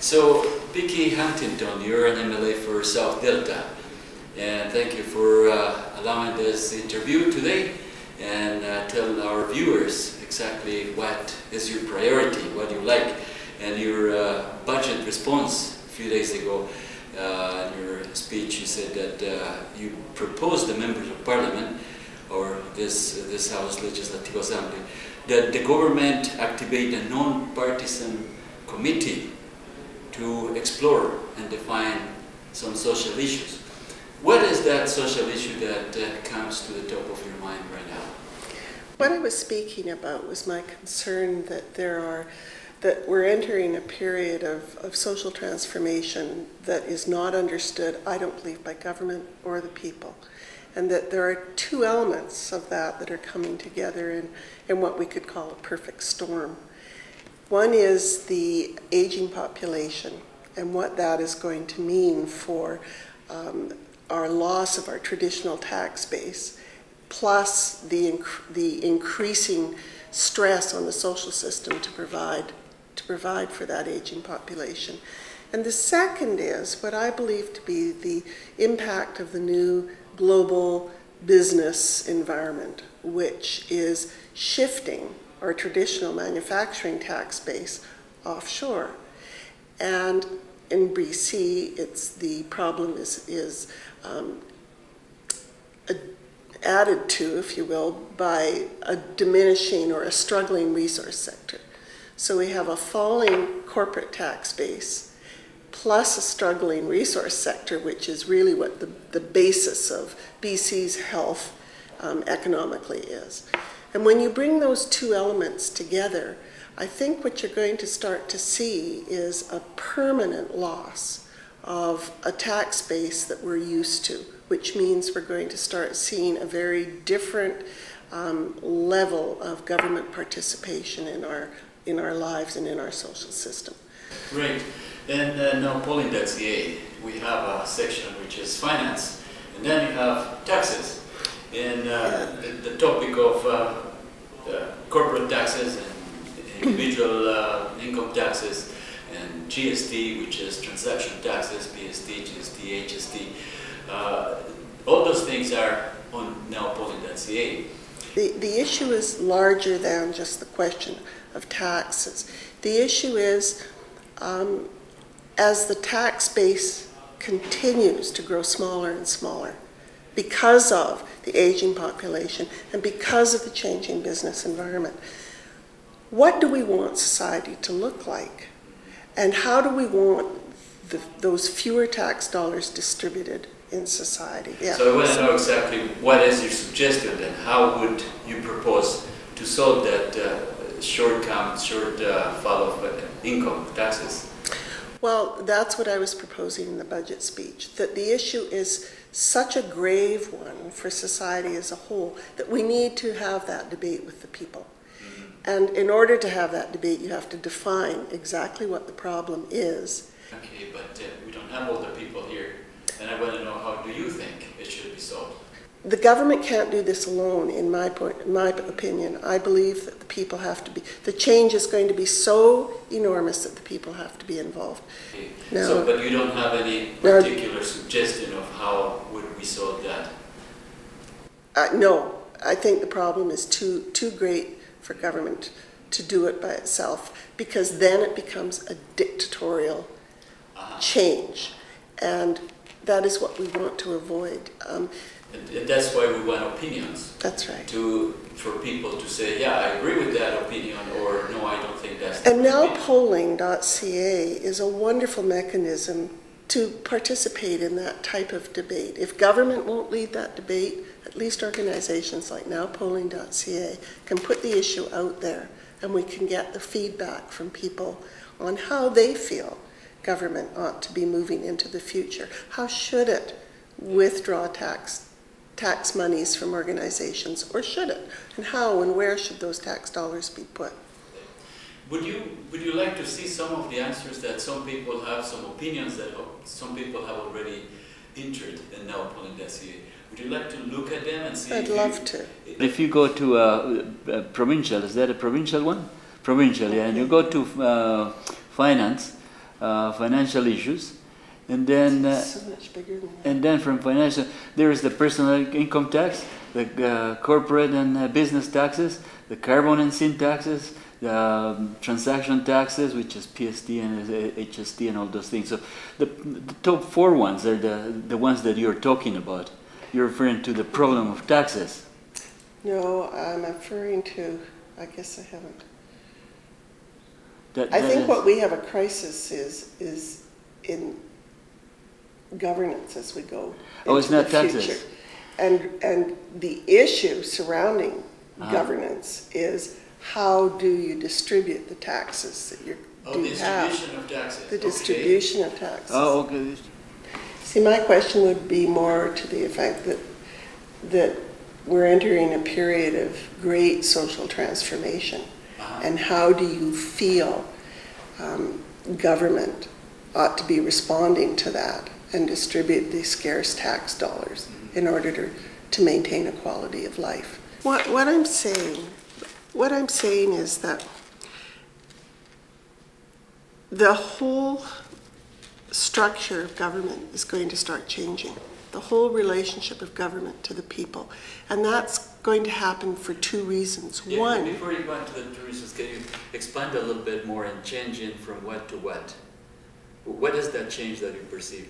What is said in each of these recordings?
So, Viki Huntington, you're an MLA for South Delta, and thank you for allowing this interview today, and tell our viewers exactly what is your priority, what you like, and your budget response a few days ago. In your speech you said that you proposed the members of Parliament, or this House Legislative Assembly, that the government activate a non-partisan committee to explore and define some social issues. What is that social issue that comes to the top of your mind right now? What I was speaking about was my concern that that we're entering a period of social transformation that is not understood, I don't believe, by government or the people. And that there are two elements of that are coming together in what we could call a perfect storm. One is the aging population and what that is going to mean for our loss of our traditional tax base, plus the increasing stress on the social system to provide for that aging population. And the second is what I believe to be the impact of the new global business environment, which is shifting our traditional manufacturing tax base offshore. And in BC, the problem is added to, if you will, by a diminishing or a struggling resource sector. So we have a falling corporate tax base, plus a struggling resource sector, which is really what the basis of BC's health economically is. And when you bring those two elements together, I think what you're going to start to see is a permanent loss of a tax base that we're used to, which means we're going to start seeing a very different level of government participation in our lives and in our social system. Great. And now polling.ca, we have a section which is finance, and then you have taxes. And the topic of corporate taxes and individual income taxes, and GST, which is transaction taxes, BST, GST, HST, all those things are on now polling.ca. The issue is larger than just the question of taxes. The issue is, as the tax base continues to grow smaller and smaller because of the aging population and because of the changing business environment, what do we want society to look like? And how do we want those fewer tax dollars distributed in society? Yeah. So I want to know exactly what is your suggestion and how would you propose to solve that shortfall of income taxes? Well, that's what I was proposing in the budget speech, that the issue is such a grave one for society as a whole that we need to have that debate with the people. And in order to have that debate, you have to define exactly what the problem is. Okay, but we don't have all the people here, and I want to know, how do you think it should be solved? The government can't do this alone, in my opinion. I believe that the people have to be, the change is going to be so enormous that the people have to be involved. Okay. Now, so, but you don't have any particular suggestion of how would we solve that? No, I think the problem is too great for government to do it by itself, because then it becomes a dictatorial change, and that is what we want to avoid. And that's why we want opinions. That's right. For people to say, yeah, I agree with that opinion, or no, I don't think that's the And now opinion. polling.ca is a wonderful mechanism to participate in that type of debate. If government won't lead that debate, at least organizations like nowpolling.ca can put the issue out there, and we can get the feedback from people on how they feel government ought to be moving into the future. How should it withdraw tax monies from organizations, or should it? And how and where should those tax dollars be put? Would you like to see some of the answers that some people have, some opinions that some people have already entered in now polling.ca? Would you like to look at them and see? I'd love to. If you go to provincial, is that a provincial one? Provincial, yeah. And you go to finance, financial issues, and then So much bigger than that. and then from financial, there is the personal income tax, the corporate and business taxes, the carbon and sin taxes, the transaction taxes, which is PST and HST and all those things. So the top four ones are the ones that you're talking about. You're referring to the problem of taxes. No, I'm referring to, I guess I haven't. That I think is- what we have a crisis is in governance as we go Oh, it's into not the taxes. future. And the issue surrounding governance is how do you distribute the taxes that you do have? Distribution of taxes. The Okay. distribution of taxes. Oh, okay. See, my question would be more to the effect that we're entering a period of great social transformation. And how do you feel government ought to be responding to that and distribute these scarce tax dollars in order to maintain a quality of life? What I'm saying is that the whole structure of government is going to start changing. The whole relationship of government to the people. And that's going to happen for two reasons. Yeah, One, before you go into the two reasons, can you expand a little bit more and changing from what to what? What is that change that you perceive?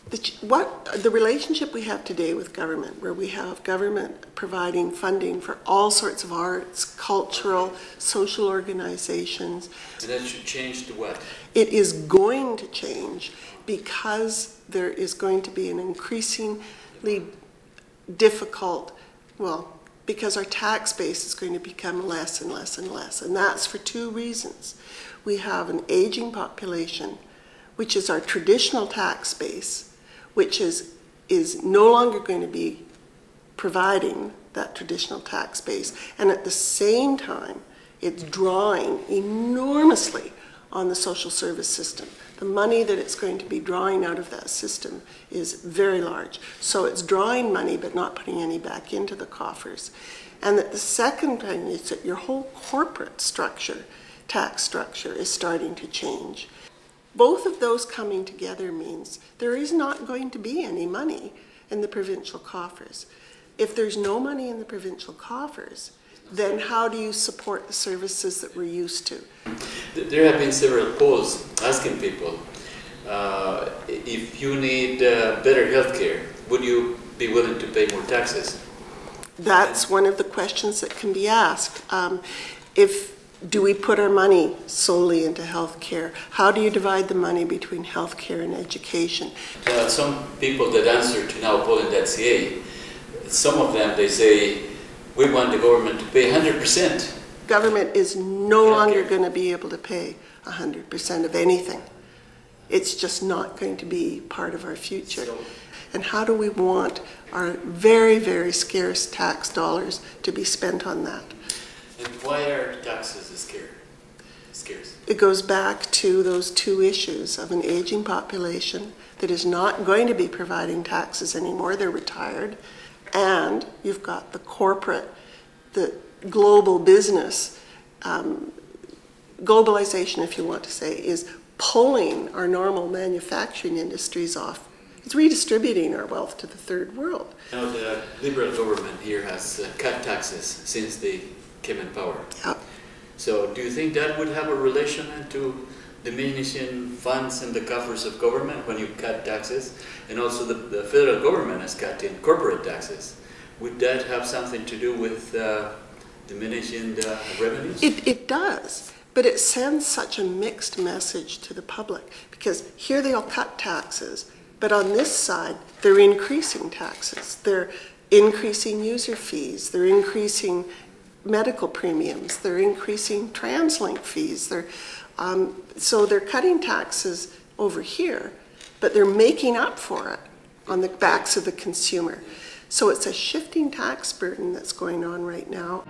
the relationship we have today with government, where we have government providing funding for all sorts of arts, cultural, social organizations. And that should change to what? It is going to change because there is going to be an increasingly difficult, because our tax base is going to become less and less and less. And that's for two reasons. We have an aging population, which is our traditional tax base, which is no longer going to be providing that traditional tax base. And at the same time, it's drawing enormously on the social service system. The money that it's going to be drawing out of that system is very large. So it's drawing money but not putting any back into the coffers. And that the second thing is that your whole corporate structure, tax structure, is starting to change. Both of those coming together means there is not going to be any money in the provincial coffers. If there's no money in the provincial coffers, then how do you support the services that we're used to? There have been several polls asking people, if you need better health care, would you be willing to pay more taxes? That's one of the questions that can be asked. Do we put our money solely into health care? How do you divide the money between health care and education? Some people that answer to nowpolling.ca, some of them, they say, we want the government to pay 100%. Government is no longer going to be able to pay 100% of anything. It's just not going to be part of our future. And how do we want our very, very scarce tax dollars to be spent on that? And why are taxes scarce? It goes back to those two issues of an aging population that is not going to be providing taxes anymore. They're retired. And you've got the corporate, the global business, globalization, if you want to say, is pulling our normal manufacturing industries off. It's redistributing our wealth to the third world. Now the Liberal government here has cut taxes since they came in power. Yep. So do you think that would have a relation to diminishing funds in the coffers of government when you cut taxes? And also the federal government has cut in corporate taxes. Would that have something to do with diminishing the revenues? It does, but it sends such a mixed message to the public because here they all cut taxes, but on this side they're increasing taxes. They're increasing user fees. They're increasing medical premiums. They're increasing TransLink fees. So they're cutting taxes over here, but they're making up for it on the backs of the consumer. So it's a shifting tax burden that's going on right now.